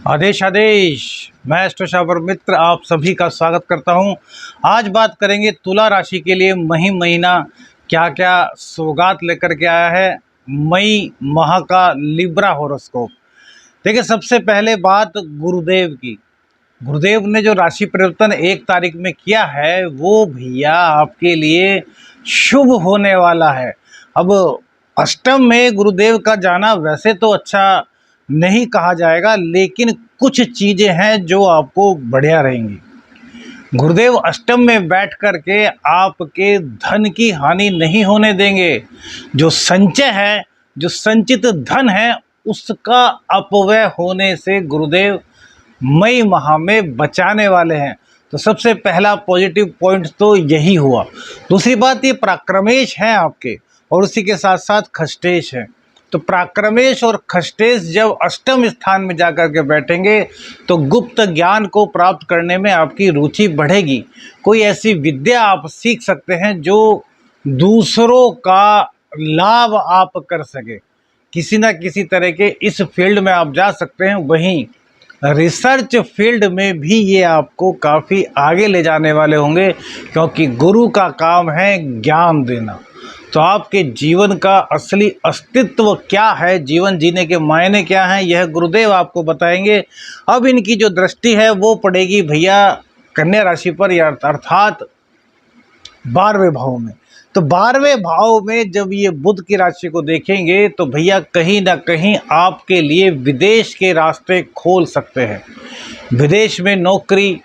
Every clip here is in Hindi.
आदेश आदेश। मैं एस्ट्रो मित्र आप सभी का स्वागत करता हूं। आज बात करेंगे तुला राशि के लिए मई महीना क्या क्या सौगात लेकर के आया है। मई माह का लिब्रा हॉरोस्कोप। देखिए, सबसे पहले बात गुरुदेव की। गुरुदेव ने जो राशि परिवर्तन 1 तारीख में किया है वो भैया आपके लिए शुभ होने वाला है। अब अष्टम में गुरुदेव का जाना वैसे तो अच्छा नहीं कहा जाएगा, लेकिन कुछ चीजें हैं जो आपको बढ़िया रहेंगी। गुरुदेव अष्टम में बैठ कर के आपके धन की हानि नहीं होने देंगे। जो संचय है, जो संचित धन है, उसका अपव्यय होने से गुरुदेव मई माह में बचाने वाले हैं। तो सबसे पहला पॉजिटिव पॉइंट तो यही हुआ। दूसरी बात, ये प्राक्रमेश हैं आपके और उसी के साथ साथ खष्टेश है। तो प्राक्रमेश और खष्टेश जब अष्टम स्थान में जाकर के बैठेंगे तो गुप्त ज्ञान को प्राप्त करने में आपकी रुचि बढ़ेगी। कोई ऐसी विद्या आप सीख सकते हैं जो दूसरों का लाभ आप कर सके। किसी न किसी तरह के इस फील्ड में आप जा सकते हैं। वहीं रिसर्च फील्ड में भी ये आपको काफ़ी आगे ले जाने वाले होंगे, क्योंकि गुरु का काम है ज्ञान देना। तो आपके जीवन का असली अस्तित्व क्या है, जीवन जीने के मायने क्या हैं, यह गुरुदेव आपको बताएंगे। अब इनकी जो दृष्टि है वो पड़ेगी भैया कन्या राशि पर, या अर्थात 12वें भाव में। तो 12वें भाव में जब ये बुध की राशि को देखेंगे तो भैया कहीं ना कहीं आपके लिए विदेश के रास्ते खोल सकते हैं। विदेश में नौकरी,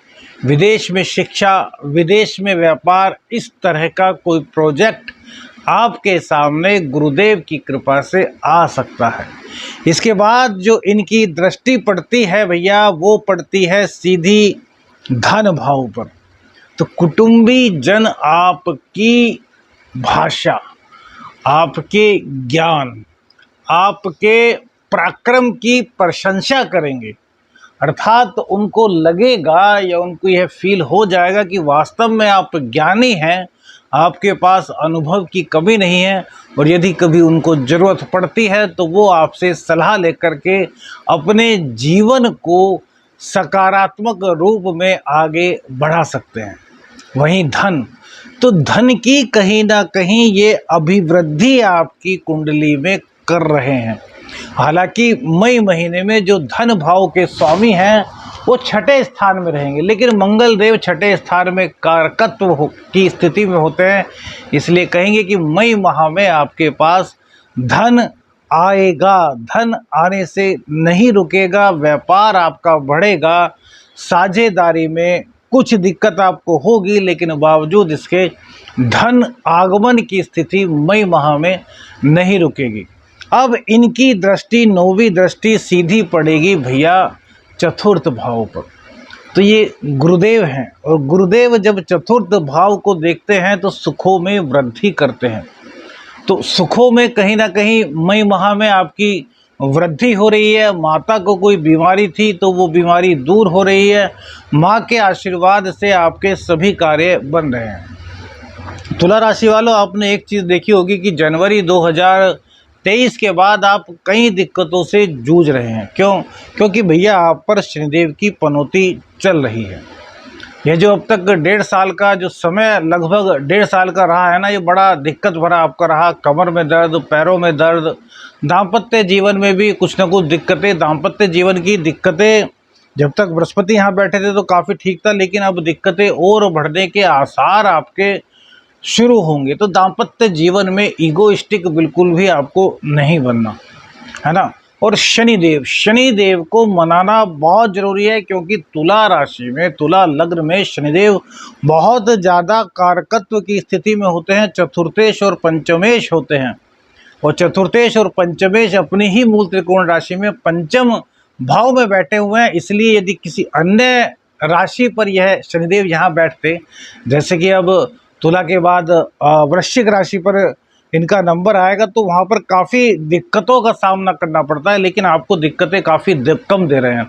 विदेश में शिक्षा, विदेश में व्यापार, इस तरह का कोई प्रोजेक्ट आपके सामने गुरुदेव की कृपा से आ सकता है। इसके बाद जो इनकी दृष्टि पड़ती है भैया, वो पड़ती है सीधी धन भाव पर। तो कुटुंबी जन आपकी भाषा, आपके ज्ञान, आपके पराक्रम की प्रशंसा करेंगे। अर्थात उनको लगेगा या उनको यह फील हो जाएगा कि वास्तव में आप ज्ञानी हैं, आपके पास अनुभव की कमी नहीं है, और यदि कभी उनको ज़रूरत पड़ती है तो वो आपसे सलाह लेकर के अपने जीवन को सकारात्मक रूप में आगे बढ़ा सकते हैं। वहीं धन, तो धन की कहीं ना कहीं ये अभिवृद्धि आपकी कुंडली में कर रहे हैं। हालांकि मई महीने में जो धन भाव के स्वामी हैं वो 6ठे स्थान में रहेंगे, लेकिन मंगल देव 6ठे स्थान में कारकत्व की स्थिति में होते हैं। इसलिए कहेंगे कि मई माह में आपके पास धन आएगा, धन आने से नहीं रुकेगा, व्यापार आपका बढ़ेगा। साझेदारी में कुछ दिक्कत आपको होगी, लेकिन बावजूद इसके धन आगमन की स्थिति मई माह में नहीं रुकेगी। अब इनकी दृष्टि, 9वीं दृष्टि सीधी पड़ेगी भैया चतुर्थ भाव पर। तो ये गुरुदेव हैं, और गुरुदेव जब चतुर्थ भाव को देखते हैं तो सुखों में वृद्धि करते हैं। तो सुखों में कहीं ना कहीं मई माह में आपकी वृद्धि हो रही है। माता को कोई बीमारी थी तो वो बीमारी दूर हो रही है। माँ के आशीर्वाद से आपके सभी कार्य बन रहे हैं। तुला राशि वालों, आपने एक चीज़ देखी होगी कि जनवरी 2023 के बाद आप कई दिक्कतों से जूझ रहे हैं। क्यों? क्योंकि भैया आप पर शनिदेव की पनौती चल रही है। यह जो अब तक 1.5 साल का जो समय, लगभग 1.5 साल का रहा है ना, ये बड़ा दिक्कत भरा आपका रहा। कमर में दर्द, पैरों में दर्द, दाम्पत्य जीवन में भी कुछ ना कुछ दिक्कतें। दाम्पत्य जीवन की दिक्कतें जब तक बृहस्पति यहाँ बैठे थे तो काफ़ी ठीक था, लेकिन अब दिक्कतें और बढ़ने के आसार आपके शुरू होंगे। तो दाम्पत्य जीवन में ईगोइस्टिक बिल्कुल भी आपको नहीं बनना है ना। और शनिदेव को मनाना बहुत ज़रूरी है, क्योंकि तुला राशि में, तुला लग्न में शनिदेव बहुत ज़्यादा कारकत्व की स्थिति में होते हैं। चतुर्थेश और पंचमेश होते हैं, और चतुर्थेश और पंचमेश अपनी ही मूल त्रिकोण राशि में पंचम भाव में बैठे हुए हैं। इसलिए यदि किसी अन्य राशि पर यह शनिदेव यहाँ बैठते, जैसे कि अब तुला के बाद वृश्चिक राशि पर इनका नंबर आएगा तो वहाँ पर काफ़ी दिक्कतों का सामना करना पड़ता है, लेकिन आपको दिक्कतें काफ़ी कम दे रहे हैं।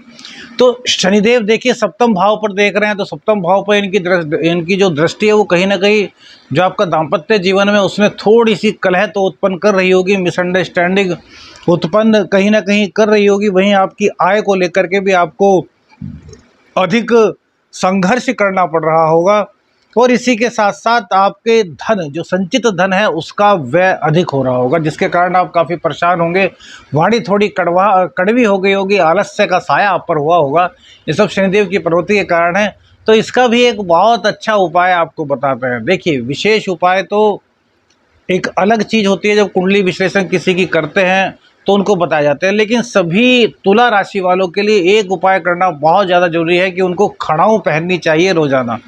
तो शनिदेव देखिए सप्तम भाव पर देख रहे हैं, तो सप्तम भाव पर इनकी जो दृष्टि है वो कहीं ना कहीं जो आपका दाम्पत्य जीवन में उसमें थोड़ी सी कलह तो उत्पन्न कर रही होगी, मिसअंडरस्टैंडिंग उत्पन्न कहीं ना कहीं कर रही होगी। वहीं आपकी आय को लेकर के भी आपको अधिक संघर्ष करना पड़ रहा होगा, और इसी के साथ साथ आपके धन जो संचित धन है उसका व्यय अधिक हो रहा होगा, जिसके कारण आप काफ़ी परेशान होंगे। वाणी थोड़ी कड़वी हो गई होगी, आलस्य का साया आप पर हुआ होगा। ये सब शनिदेव की प्रवृत्ति के कारण है। तो इसका भी एक बहुत अच्छा उपाय आपको बताते हैं। देखिए, विशेष उपाय तो एक अलग चीज़ होती है, जब कुंडली विश्लेषण किसी की करते हैं तो उनको बताए जाते हैं, लेकिन सभी तुला राशि वालों के लिए एक उपाय करना बहुत ज़्यादा जरूरी है कि उनको खड़ाऊँ पहननी चाहिए रोज़ाना।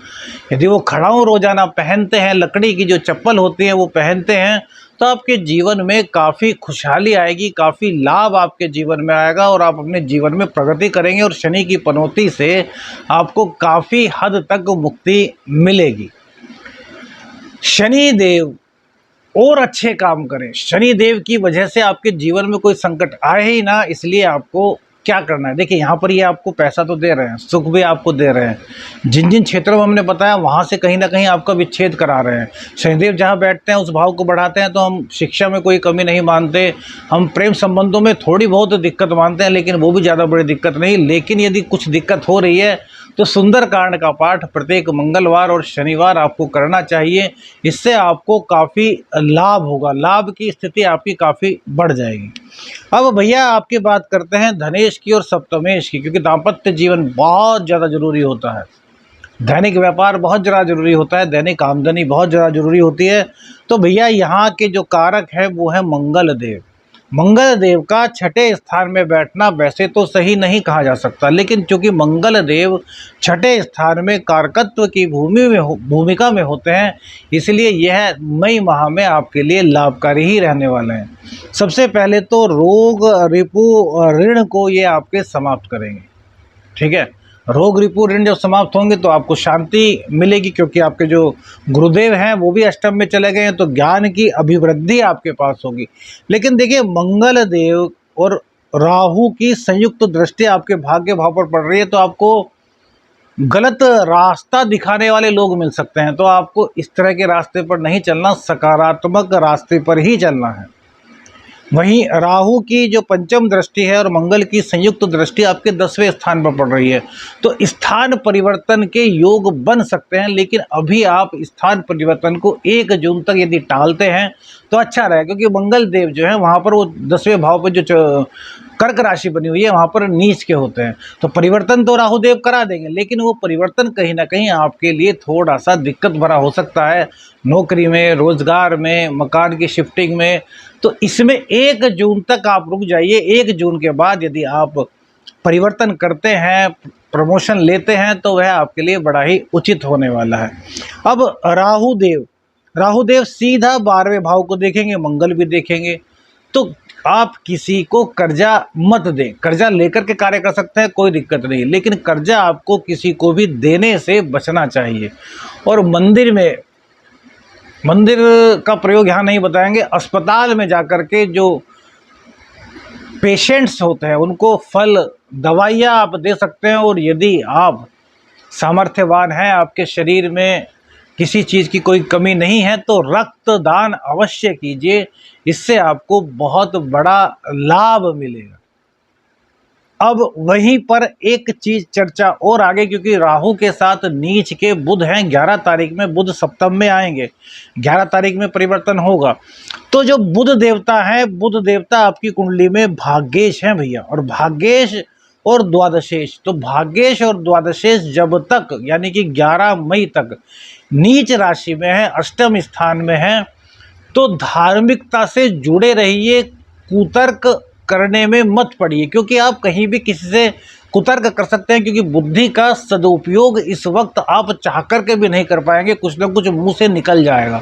यदि वो खड़ाऊँ रोज़ाना पहनते हैं, लकड़ी की जो चप्पल होती है वो पहनते हैं, तो आपके जीवन में काफ़ी खुशहाली आएगी, काफ़ी लाभ आपके जीवन में आएगा और आप अपने जीवन में प्रगति करेंगे और शनि की पनौती से आपको काफ़ी हद तक मुक्ति मिलेगी। शनि देव और अच्छे काम करें, शनि देव की वजह से आपके जीवन में कोई संकट आए ही ना, इसलिए आपको क्या करना है। देखिए, यहाँ पर ये आपको पैसा तो दे रहे हैं, सुख भी आपको दे रहे हैं। जिन जिन क्षेत्रों में हमने बताया वहाँ से कहीं ना कहीं आपका विच्छेद करा रहे हैं। शनिदेव जहाँ बैठते हैं उस भाव को बढ़ाते हैं, तो हम शिक्षा में कोई कमी नहीं मानते, हम प्रेम संबंधों में थोड़ी बहुत दिक्कत मानते हैं, लेकिन वो भी ज़्यादा बड़ी दिक्कत नहीं। लेकिन यदि कुछ दिक्कत हो रही है तो सुंदरकांड का पाठ प्रत्येक मंगलवार और शनिवार आपको करना चाहिए। इससे आपको काफ़ी लाभ होगा, लाभ की स्थिति आपकी काफ़ी बढ़ जाएगी। अब भैया आपकी बात करते हैं धनेश की और सप्तमेश की, क्योंकि दाम्पत्य जीवन बहुत ज़्यादा जरूरी होता है, दैनिक व्यापार बहुत ज़्यादा जरूरी होता है, दैनिक आमदनी बहुत ज़्यादा जरूरी होती है। तो भैया यहाँ के जो कारक है वो है मंगल देव। मंगल देव का छठे स्थान में बैठना वैसे तो सही नहीं कहा जा सकता, लेकिन चूंकि मंगल देव छठे स्थान में कारकत्व की भूमिका में होते हैं, इसलिए यह मई माह में आपके लिए लाभकारी ही रहने वाले हैं। सबसे पहले तो रोग रिपु ऋण को ये आपके समाप्त करेंगे, ठीक है। रोग रिपु ऋण जब समाप्त होंगे तो आपको शांति मिलेगी, क्योंकि आपके जो गुरुदेव हैं वो भी अष्टम में चले गए हैं, तो ज्ञान की अभिवृद्धि आपके पास होगी। लेकिन देखिए, मंगल देव और राहु की संयुक्त दृष्टि आपके भाग्य भाव पर पड़ रही है, तो आपको गलत रास्ता दिखाने वाले लोग मिल सकते हैं। तो आपको इस तरह के रास्ते पर नहीं चलना, सकारात्मक रास्ते पर ही चलना है। वहीं राहु की जो पंचम दृष्टि है और मंगल की संयुक्त दृष्टि आपके 10वें स्थान पर पड़ रही है, तो स्थान परिवर्तन के योग बन सकते हैं। लेकिन अभी आप स्थान परिवर्तन को 1 जून तक यदि टालते हैं तो अच्छा रहेगा, क्योंकि मंगल देव जो है वहाँ पर वो 10वें भाव पर जो कर्क राशि बनी हुई है वहाँ पर नीच के होते हैं। तो परिवर्तन तो राहुदेव करा देंगे, लेकिन वो परिवर्तन कहीं ना कहीं आपके लिए थोड़ा सा दिक्कत भरा हो सकता है, नौकरी में, रोजगार में, मकान की शिफ्टिंग में। तो इसमें 1 जून तक आप रुक जाइए। 1 जून के बाद यदि आप परिवर्तन करते हैं, प्रमोशन लेते हैं, तो वह आपके लिए बड़ा ही उचित होने वाला है। अब राहुदेव सीधा 12वें भाव को देखेंगे, मंगल भी देखेंगे। तो आप किसी को कर्जा मत दें, कर्जा लेकर के कार्य कर सकते हैं, कोई दिक्कत नहीं, लेकिन कर्जा आपको किसी को भी देने से बचना चाहिए। और मंदिर का प्रयोग यहाँ नहीं बताएंगे, अस्पताल में जाकर के जो पेशेंट्स होते हैं उनको फल दवाइयाँ आप दे सकते हैं। और यदि आप सामर्थ्यवान हैं, आपके शरीर में किसी चीज़ की कोई कमी नहीं है, तो रक्तदान अवश्य कीजिए, इससे आपको बहुत बड़ा लाभ मिलेगा। अब वहीं पर एक चीज चर्चा और आगे, क्योंकि राहु के साथ नीच के बुध हैं, 11 तारीख में बुध सप्तम में आएंगे, 11 तारीख में परिवर्तन होगा। तो जो बुध देवता है, बुध देवता आपकी कुंडली में भाग्येश हैं भैया, और भाग्येश और द्वादशेश, तो भाग्येश और द्वादशेश जब तक यानी कि 11 मई तक नीच राशि में है, अष्टम स्थान में है, तो धार्मिकता से जुड़े रहिए, कुतर्क करने में मत पड़िए, क्योंकि आप कहीं भी किसी से कुतर्क कर सकते हैं, क्योंकि बुद्धि का सदुपयोग इस वक्त आप चाह कर के भी नहीं कर पाएंगे, कुछ ना कुछ मुंह से निकल जाएगा।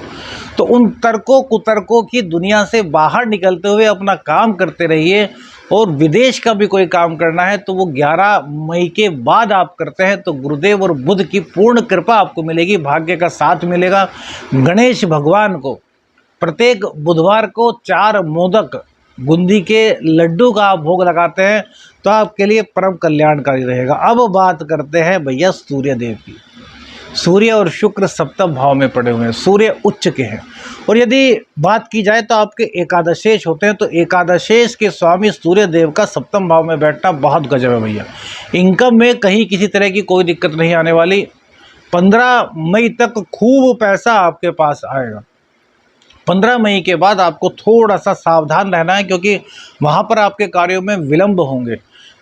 तो उन तर्कों कुतर्कों की दुनिया से बाहर निकलते हुए अपना काम करते रहिए। और विदेश का भी कोई काम करना है तो वो 11 मई के बाद आप करते हैं, तो गुरुदेव और बुध की पूर्ण कृपा आपको मिलेगी, भाग्य का साथ मिलेगा। गणेश भगवान को प्रत्येक बुधवार को 4 मोदक बूंदी के लड्डू का आप भोग लगाते हैं तो आपके लिए परम कल्याणकारी रहेगा। अब बात करते हैं भैया सूर्य देव की। सूर्य और शुक्र सप्तम भाव में पड़े हुए हैं, सूर्य उच्च के हैं। और यदि बात की जाए तो आपके एकादशेष होते हैं, तो एकादशेष के स्वामी सूर्य देव का सप्तम भाव में बैठना बहुत गजब है भैया। इनकम में कहीं किसी तरह की कोई दिक्कत नहीं आने वाली। 15 मई तक खूब पैसा आपके पास आएगा। 15 मई के बाद आपको थोड़ा सा सावधान रहना है, क्योंकि वहाँ पर आपके कार्यों में विलंब होंगे,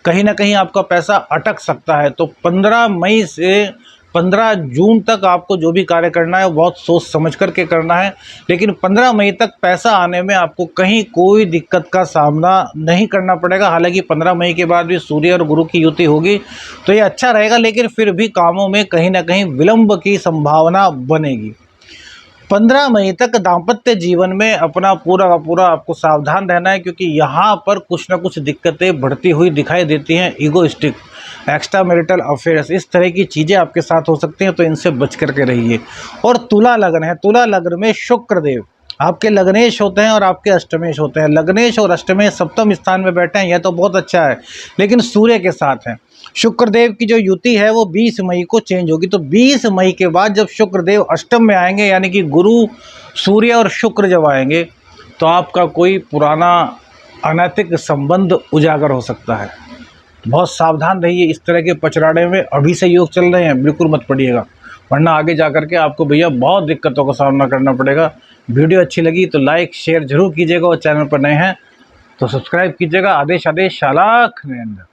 कहीं ना कहीं आपका पैसा अटक सकता है। तो 15 मई से 15 जून तक आपको जो भी कार्य करना है बहुत सोच समझ करके करना है, लेकिन 15 मई तक पैसा आने में आपको कहीं कोई दिक्कत का सामना नहीं करना पड़ेगा। हालांकि 15 मई के बाद भी सूर्य और गुरु की युति होगी तो ये अच्छा रहेगा, लेकिन फिर भी कामों में कहीं ना कहीं विलंब की संभावना बनेगी। 15 मई तक दाम्पत्य जीवन में अपना पूरा का पूरा आपको सावधान रहना है, क्योंकि यहाँ पर कुछ ना कुछ दिक्कतें बढ़ती हुई दिखाई देती हैं। ईगोइस्टिक, एक्स्ट्रा मैरिटल अफेयर्स, इस तरह की चीज़ें आपके साथ हो सकती हैं, तो इनसे बच करके रहिए। और तुला लग्न है, तुला लग्न में शुक्र देव आपके लग्नेश होते हैं और आपके अष्टमेश होते हैं। लग्नेश और अष्टमेश सप्तम स्थान में बैठे हैं, यह तो बहुत अच्छा है, लेकिन सूर्य के साथ हैं। शुक्रदेव की जो युति है वो 20 मई को चेंज होगी। तो 20 मई के बाद जब शुक्रदेव अष्टम में आएंगे, यानी कि गुरु, सूर्य और शुक्र जब आएंगे, तो आपका कोई पुराना अनैतिक संबंध उजागर हो सकता है। बहुत सावधान रहिए इस तरह के पचराड़े में। अभी से योग चल रहे हैं, बिल्कुल मत पड़िएगा, वरना आगे जा कर के आपको भैया बहुत दिक्कतों का सामना करना पड़ेगा। वीडियो अच्छी लगी तो लाइक शेयर जरूर कीजिएगा, और चैनल पर नए हैं तो सब्सक्राइब कीजिएगा। आदेश शालाख नरेंद्र।